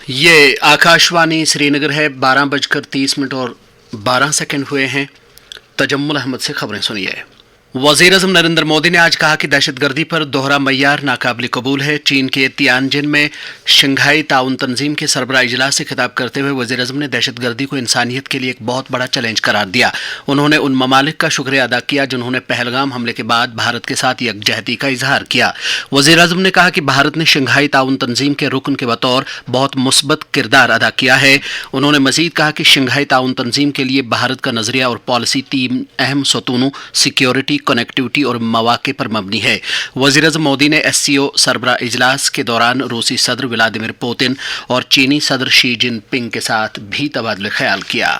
ये आकाशवाणी श्रीनगर है। 12:30 और 12 हुए हैं। तजम्मुल अहमद से खबरें सुनिए। वज़ीर आज़म नरेंद्र मोदी ने आज कहा कि दहशतगर्दी पर दोहरा मय्यार नाकाबिल कबूल है। चीन के तियानजिन में शंघाई ताउन तंजीम के सरबराह इजलास से खिताब करते हुए वज़ीर आज़म ने दहशतगर्दी को इंसानियत के लिए एक बहुत बड़ा चैलेंज करार दिया। उन्होंने उन ममालिक का शुक्रिया अदा किया जिन्होंने पहलगाम हमले के बाद भारत के साथ यकजहती का इजहार किया। वज़ीर आज़म ने कहा कि भारत ने शंघाई ताउन तंजीम के रुकन के बतौर बहुत मुस्बत किरदार अदा किया है। उन्होंने मजीद कहा कि शंघाई ताउन तंजीम के लिए भारत का नजरिया और पॉलिसी तीन अहम सतूनों सिक्योरिटी, कनेक्टिविटी और मौके पर मबनी है। वज़ीर आज़म मोदी ने SCO सरबराह इजलास के दौरान रूसी सदर व्लादिमीर पुतिन और चीनी सदर शी जिनपिंग के साथ भी तबादला ख्याल किया।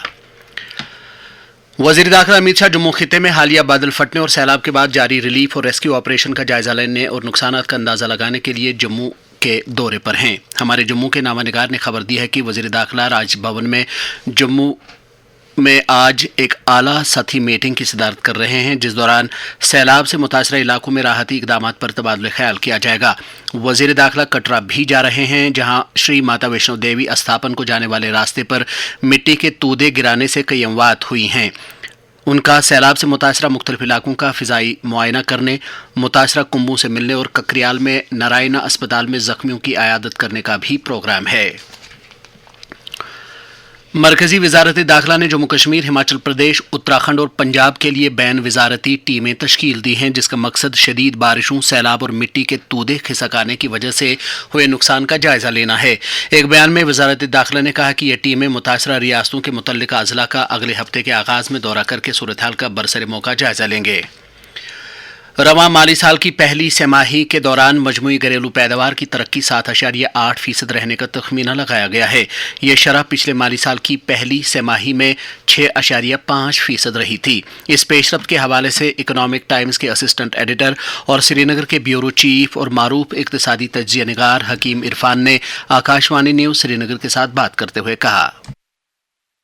वज़ीर दाखिला अमित शाह जम्मू खिते में हालिया बादल फटने और सैलाब के बाद जारी रिलीफ और रेस्क्यू ऑपरेशन का जायजा लेने और नुकसानात का अंदाजा लगाने के लिए जम्मू के दौरे पर हैं। हमारे जम्मू के नामानिगार ने खबर दी है कि वज़ीर दाखिला राजभवन में जम्मू में आज एक आला सतही मीटिंग की सदारत कर रहे हैं, जिस दौरान सैलाब से मुतासरा इलाकों में राहती इकदामात पर तबादला ख्याल किया जाएगा। वज़ीर दाखिला कटरा भी जा रहे हैं, जहां श्री माता वैष्णो देवी अस्थापन को जाने वाले रास्ते पर मिट्टी के तूदे गिराने से कई अमवात हुई हैं। उनका सैलाब से मुतासरा मुख्तलिफ इलाकों का फ़िज़ाई मुआयना करने, मुतासरा कुंभों से मिलने और ककरियाल में नारायणा अस्पताल में ज़ख्मियों की आयादत करने का भी प्रोग्राम है। मरकजी वजारत दाखिला ने जम्मू कश्मीर, हिमाचल प्रदेश, उत्तराखंड और पंजाब के लिए बैन वजारती टीमें तश्कील दी हैं, जिसका मकसद शदीद बारिशों, सैलाब और मिट्टी के तूदे खिसक आने की वजह से हुए नुकसान का जायजा लेना है। एक बयान में वजारत दाखिला ने कहा कि ये टीमें मुतासरा रियासतों के मुतल्लिका अजला का अगले हफ्ते के आगाज़ में दौरा करके सूरत हाल का बरसर मौका जायजा लेंगे। रवां माली साल की पहली तिमाही के दौरान मजमूई घरेलू पैदावार की तरक्की 7.8% रहने का तखमीना लगाया गया है। यह शरह पिछले माली साल की पहली तिमाही में 6.5% रही थी। इस पेशरफ्त के हवाले से इकोनॉमिक टाइम्स के असिस्टेंट एडिटर और श्रीनगर के ब्यूरो चीफ और मारूफ इक्तिसादी तज्जिया निगार हकीम इरफान ने आकाशवाणी न्यूज़ श्रीनगर के साथ बात करते हुए कहा,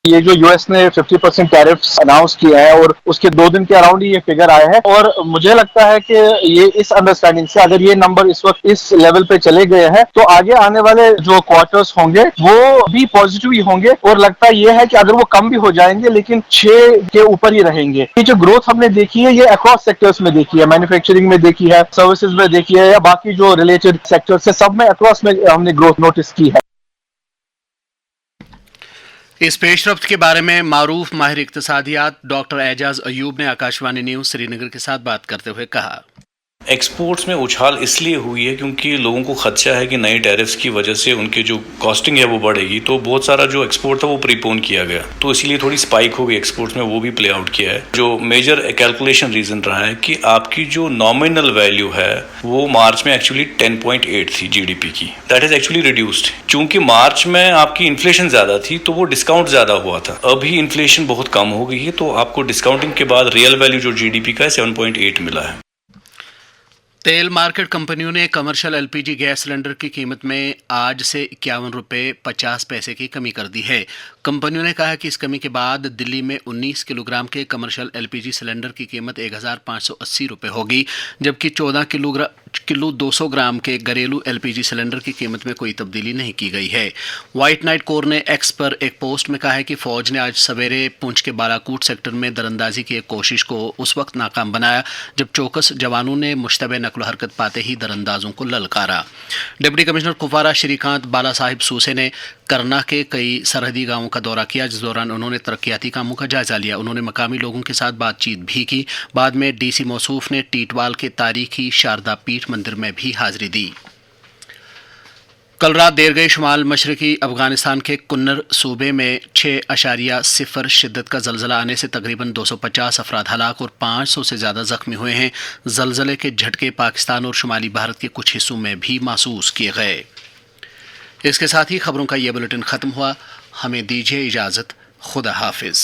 ये जो यूएस ने 50% टैरिफ्स अनाउंस किया है और उसके 2 दिन के अराउंड ही ये फिगर आया है, और मुझे लगता है कि ये इस अंडरस्टैंडिंग से अगर ये नंबर इस वक्त इस लेवल पे चले गए हैं तो आगे आने वाले जो क्वार्टर्स होंगे वो भी पॉजिटिव ही होंगे, और लगता ये है कि अगर वो कम भी हो जाएंगे लेकिन 6 के ऊपर ही रहेंगे। ये जो ग्रोथ हमने देखी है ये अक्रॉस सेक्टर्स में देखी है, मैन्युफैक्चरिंग में देखी है, सर्विसेज में देखी है, या बाकी जो रिलेटेड सेक्टर्स है सब में अक्रॉस में हमने ग्रोथ नोटिस की है। इस पेशरफ्त के बारे में मारूफ माहिर इक्तिसादियात डॉक्टर एजाज अयूब ने आकाशवाणी न्यूज़ श्रीनगर के साथ बात करते हुए कहा, एक्सपोर्ट्स में उछाल इसलिए हुई है क्योंकि लोगों को खदशा है कि नए टैरिफ्स की वजह से उनकी जो कॉस्टिंग है वो बढ़ेगी, तो बहुत सारा जो एक्सपोर्ट था वो प्रीपोन किया गया, तो इसलिए थोड़ी स्पाइक हो गई एक्सपोर्ट्स में, वो भी प्ले आउट किया है। जो मेजर कैलकुलेशन रीजन रहा है कि आपकी जो नॉमिनल वैल्यू है वो मार्च में एक्चुअली 10.8 थी GDP की, दैट इज एक्चुअली रिड्यूस्ड। चूंकि मार्च में आपकी इन्फ्लेशन ज्यादा थी तो वो डिस्काउंट ज्यादा हुआ था, अभी इन्फ्लेशन बहुत कम हो गई है तो आपको डिस्काउंटिंग के बाद रियल वैल्यू जो GDP का है 7.8 मिला है। तेल मार्केट कंपनियों ने कमर्शियल LPG गैस सिलेंडर की कीमत में आज से 51 रुपये 50 पैसे की कमी कर दी है। कंपनियों ने कहा है कि इस कमी के बाद दिल्ली में 19 किलोग्राम के कमर्शियल LPG सिलेंडर की कीमत 1580 रुपये होगी, जबकि 14 किलो 200 ग्राम के घरेलू LPG सिलेंडर की कीमत में कोई तब्दीली नहीं की गई है। व्हाइट नाइट कोर ने एक्स पर एक पोस्ट में कहा है कि फौज ने आज सवेरे पुंछ के बालाकोट सेक्टर में दरअंदाजी की एक कोशिश को उस वक्त नाकाम बनाया जब चौकस जवानों ने मुश्तबे नकलो हरकत पाते ही दरअंदाजों को ललकारा। डिप्टी कमिश्नर कुपवारा श्रीकांत बाला साहिब सूसे ने करना के कई सरहदी गांवों का दौरा किया, जिस दौरान उन्होंने तरक्याती कामों का जायजा लिया। उन्होंने मकामी लोगों के साथ बातचीत भी की। बाद में DC मौसूफ ने टीटवाल के तारीखी शारदा पीठ मंदिर में भी हाजिरी दी। कल रात देर गए शुमाल मशरकी अफगानिस्तान के कुन्नर सूबे में 6.0 शिद्दत का जलजला आने से तकरीबन 250 अफराद हलाक और 500 से ज़्यादा जख्मी हुए हैं। जलजले के झटके पाकिस्तान और शुमाली भारत के कुछ हिस्सों में भी महसूस किए गए। इसके साथ ही खबरों का यह बुलेटिन ख़त्म हुआ। हमें दीजिए इजाज़त। खुदा हाफिज़।